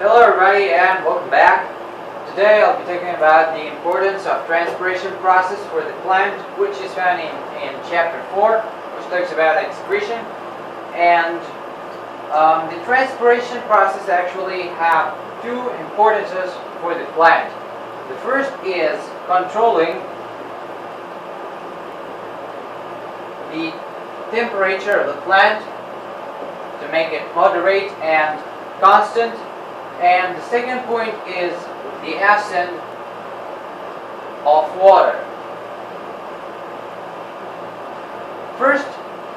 Hello everybody and welcome back. Today I'll be talking about the importance of transpiration process for the plant, which is found in chapter 4, which talks about excretion. And the transpiration process actually have two importances for the plant. The first is controlling the temperature of the plant to make it moderate and constant. And the second point is the ascent of water. First,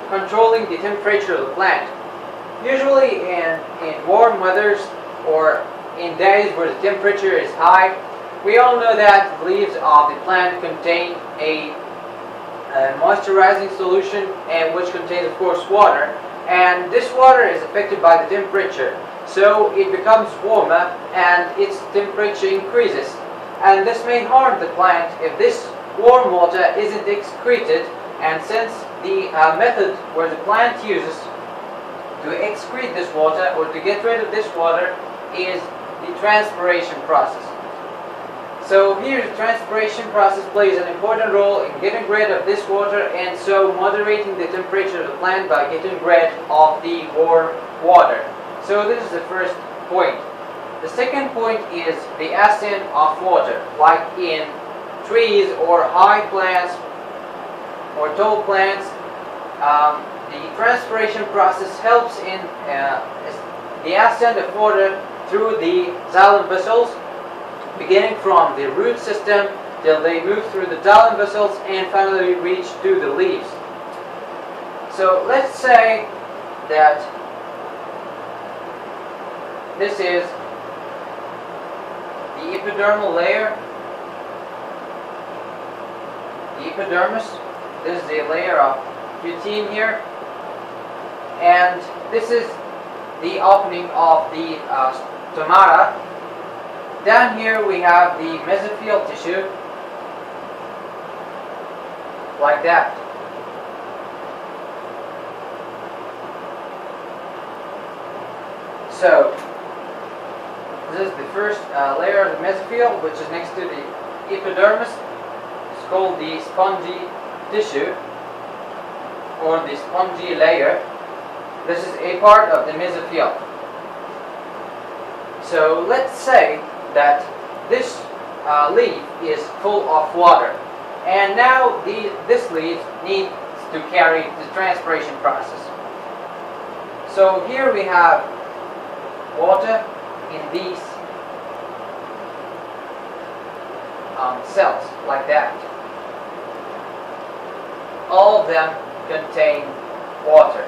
controlling the temperature of the plant. Usually in warm weathers or in days where the temperature is high, we all know that the leaves of the plant contain a moisturizing solution, and which contains of course water, and this water is affected by the temperature. So it becomes warmer and its temperature increases, and this may harm the plant if this warm water isn't excreted. And since the method where the plant uses to excrete this water or to get rid of this water is the transpiration process. So here the transpiration process plays an important role in getting rid of this water, and so moderating the temperature of the plant by getting rid of the warm water. So this is the first point. The second point is the ascent of water, like in trees or high plants or tall plants. The transpiration process helps in the ascent of water through the xylem vessels, beginning from the root system till they move through the xylem vessels and finally reach to the leaves. So let's say that this is the epidermal layer, the epidermis. This is the layer of cutin here, and this is the opening of the stomata. Down here we have the mesophyll tissue, like that. So this is the first layer of the mesophyll, which is next to the epidermis. It's called the spongy tissue or the spongy layer. This is a part of the mesophyll. So let's say that this leaf is full of water, and now this leaf needs to carry the transpiration process. So here we have water in these cells, like that. All of them contain water.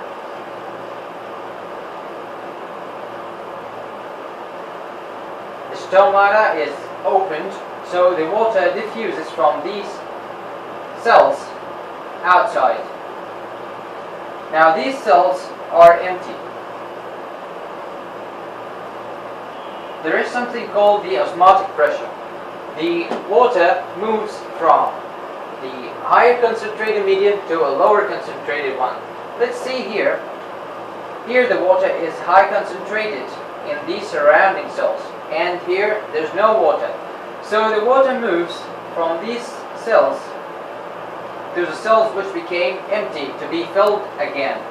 The stomata is opened, so the water diffuses from these cells outside. Now these cells are empty. There is something called the osmotic pressure. The water moves from the higher concentrated medium to a lower concentrated one. Let's see here. Here the water is high concentrated in these surrounding cells, and here there's no water. So the water moves from these cells to the cells which became empty to be filled again.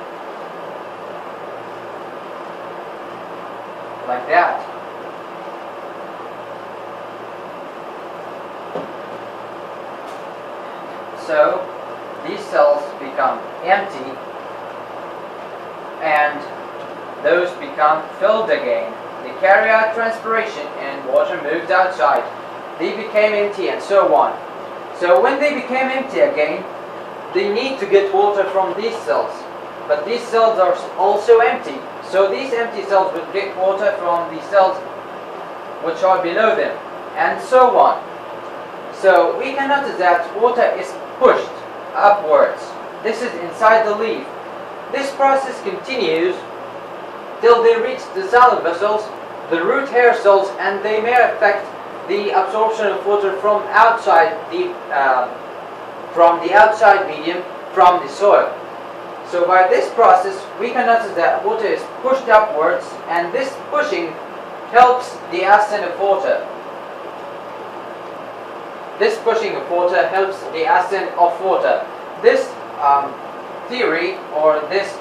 Like that. So these cells become empty and those become filled again. They carry out transpiration and water moved outside. They became empty and so on. So when they became empty again, they need to get water from these cells. But these cells are also empty. So these empty cells will get water from the cells which are below them, and so on. So we can notice that water is pushed upwards. This is inside the leaf. This process continues till they reach the xylem vessels, the root hair cells, and they may affect the absorption of water from outside the outside medium, from the soil. So by this process we can notice that water is pushed upwards, and this pushing helps the ascent of water. This pushing of water helps the ascent of water. This theory, or this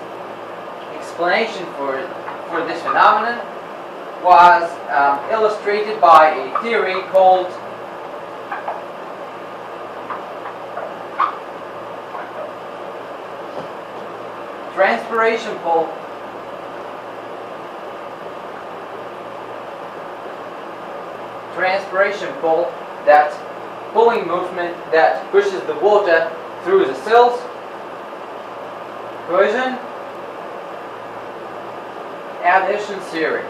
explanation for this phenomenon, was illustrated by a theory called transpiration pull. Transpiration pull, that pulling movement that pushes the water through the cells. Cohesion, adhesion theory.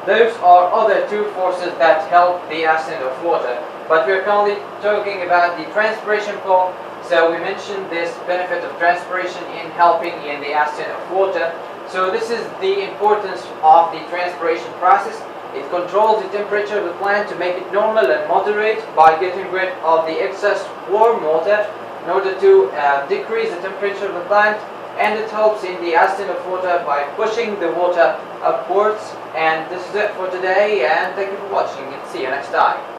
Those are other two forces that help the ascent of water, but we're currently talking about the transpiration pull. So we mentioned this benefit of transpiration in helping in the ascent of water. So this is the importance of the transpiration process. It controls the temperature of the plant to make it normal and moderate by getting rid of the excess warm water in order to decrease the temperature of the plant, and it helps in the ascent of water by pushing the water upwards. And this is it for today, and thank you for watching, and see you next time.